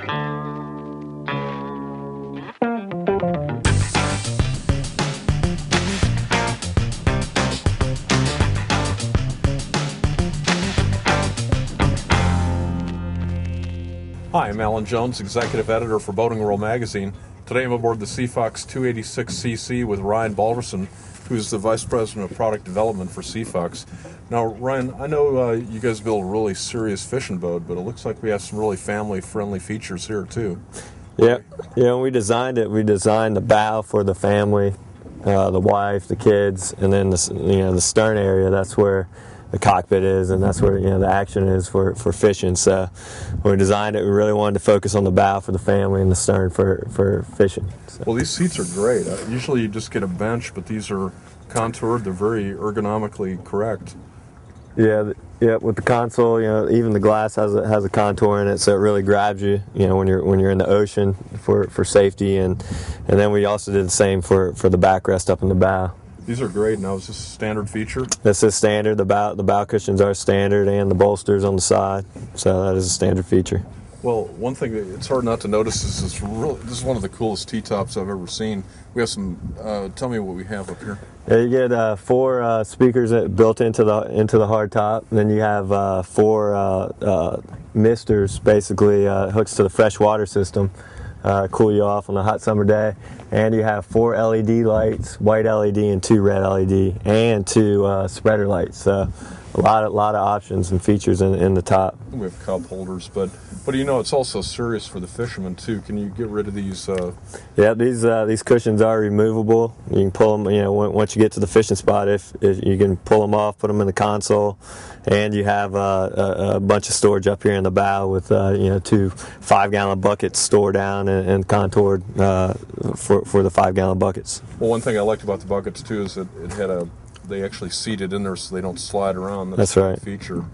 Hi, I'm Alan Jones, Executive Editor for Boating World Magazine. Today I'm aboard the Seafox 286cc with Ryan Balderson, who's the Vice President of Product Development for Seafox. Now, Ryan, I know you guys build a really serious fishing boat, but it looks like we have some really family-friendly features here, too. Yeah, when we designed it, we designed the bow for the family, the wife, the kids, and then the stern area. That's where the cockpit is, and that's where the action is for fishing. So when we designed it, we really wanted to focus on the bow for the family and the stern for fishing. So. Well, these seats are great. Usually you just get a bench, but these are contoured. They're very ergonomically correct. Yeah, with the console, even the glass has a contour in it, so it really grabs you, when you're in the ocean for safety, and then we also did the same for the backrest up in the bow. These are great. Now, is this a standard feature? This is standard. The bow cushions are standard, and the bolsters on the side, so that is a standard feature. Well, one thing that it's hard not to notice is this is one of the coolest T-tops I've ever seen. We have some. Tell me what we have up here. Yeah, you get 4 speakers built into the hard top, and then you have 4 misters, basically hooks to the fresh water system. Cool you off on a hot summer day, and you have 4 LED lights, white LED and 2 red LED, and 2 spreader lights. So a lot of options and features in the top. We have cup holders, but it's also serious for the fishermen too. Can you get rid of these? Yeah, these cushions are removable. You can pull them. Once you get to the fishing spot, if you can pull them off, put them in the console, and you have a bunch of storage up here in the bow with 2 5-gallon buckets stored down and contoured for the 5-gallon buckets. Well, one thing I liked about the buckets too is that it had they actually seated in there so they don't slide around. That's right. A feature.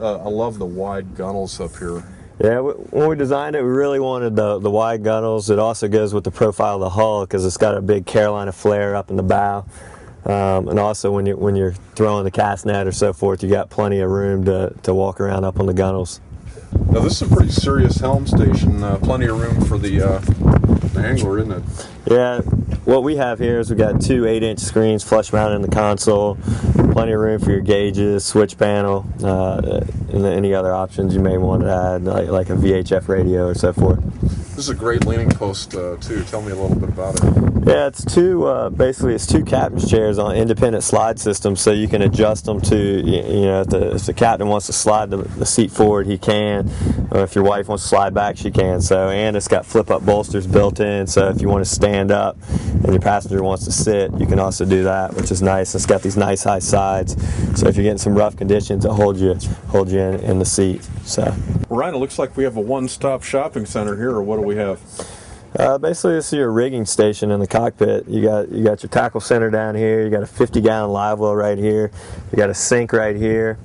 I love the wide gunnels up here. Yeah, when we designed it, we really wanted the wide gunnels. It also goes with the profile of the hull because it's got a big Carolina flare up in the bow. And also when you're throwing the cast net or so forth, you got plenty of room to walk around up on the gunnels. Now this is a pretty serious helm station. Plenty of room for the angler, isn't it? Yeah, what we have here is we got 2 8-inch screens flush mounted in the console. Plenty of room for your gauges, switch panel, and any other options you may want to add, like a VHF radio or so forth. This is a great leaning post too. Tell me a little bit about it. Yeah, it's 2 basically it's 2 captain's chairs on independent slide systems, so you can adjust them to if the captain wants to slide the seat forward, he can, or if your wife wants to slide back, she can. So, and it's got flip up bolsters built in, so if you want to stand up and your passenger wants to sit, you can also do that, which is nice. It's got these nice high sides, so if you're getting some rough conditions, it holds you in the seat. So, Ryan, it looks like we have a one-stop shopping center here, or what do we have? Basically, this is your rigging station in the cockpit. You got your tackle center down here. You got a 50-gallon live well right here. You got a sink right here,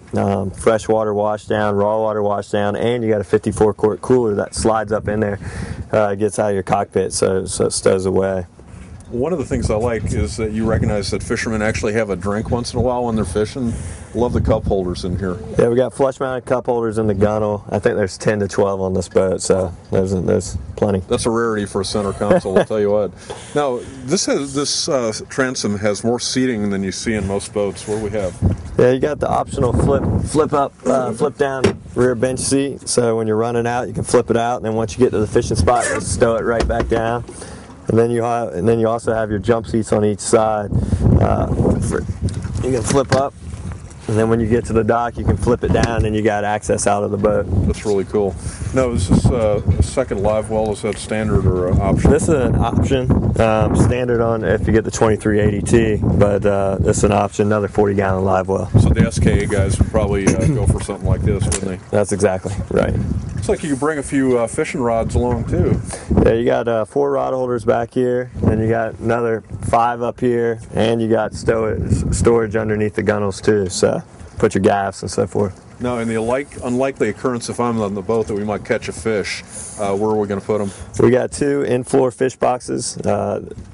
fresh water wash down, raw water wash down, and you got a 54-quart cooler that slides up in there, gets out of your cockpit, so it stows away. One of the things I like is that you recognize that fishermen actually have a drink once in a while when they're fishing. Love the cup holders in here. Yeah, we got flush-mounted cup holders in the gunnel. I think there's 10 to 12 on this boat, so there's plenty. That's a rarity for a center console, I'll tell you what. Now, this transom has more seating than you see in most boats. What do we have? Yeah, you got the optional flip up, flip down rear bench seat. So when you're running out, you can flip it out, and then once you get to the fishing spot, you stow it right back down. And then you also have your jump seats on each side. You can flip up, and then when you get to the dock, you can flip it down, and you got access out of the boat. That's really cool. Now, is this a second live well? Is that standard or an option? This is an option. Standard on if you get the 2380T, but this is an option, another 40-gallon live well. So the SKA guys would probably go for something like this, wouldn't they? That's exactly right. Looks like you could bring a few fishing rods along too. Yeah, you got 4 rod holders back here, and you got another 5 up here, and you got storage underneath the gunnels too. So put your gaffs and so forth. Now, in the unlikely occurrence, if I'm on the boat, that we might catch a fish, where are we going to put them? We got 2 in-floor fish boxes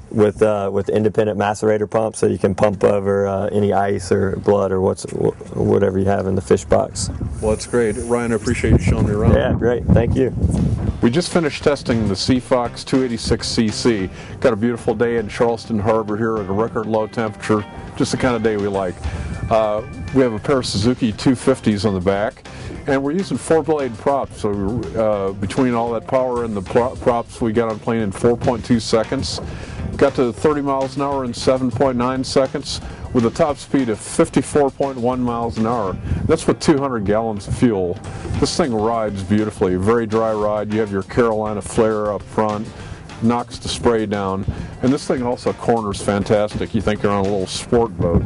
with independent macerator pumps, so you can pump over any ice or blood or whatever you have in the fish box. Well, that's great. Ryan, I appreciate you showing me around. Yeah, great. Thank you. We just finished testing the Seafox 286cc. Got a beautiful day in Charleston Harbor here at a record low temperature, just the kind of day we like. We have a pair of Suzuki 250s on the back, and we're using 4-blade props, so between all that power and the props we got on plane in 4.2 seconds. Got to 30 miles an hour in 7.9 seconds with a top speed of 54.1 miles an hour. That's with 200 gallons of fuel. This thing rides beautifully, very dry ride. You have your Carolina flare up front, knocks the spray down, and this thing also corners fantastic. You think you're on a little sport boat.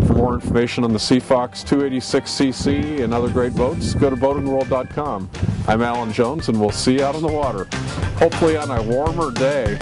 For more information on the Seafox 286cc and other great boats, go to boatingworld.com. I'm Alan Jones, and we'll see you out on the water, hopefully on a warmer day.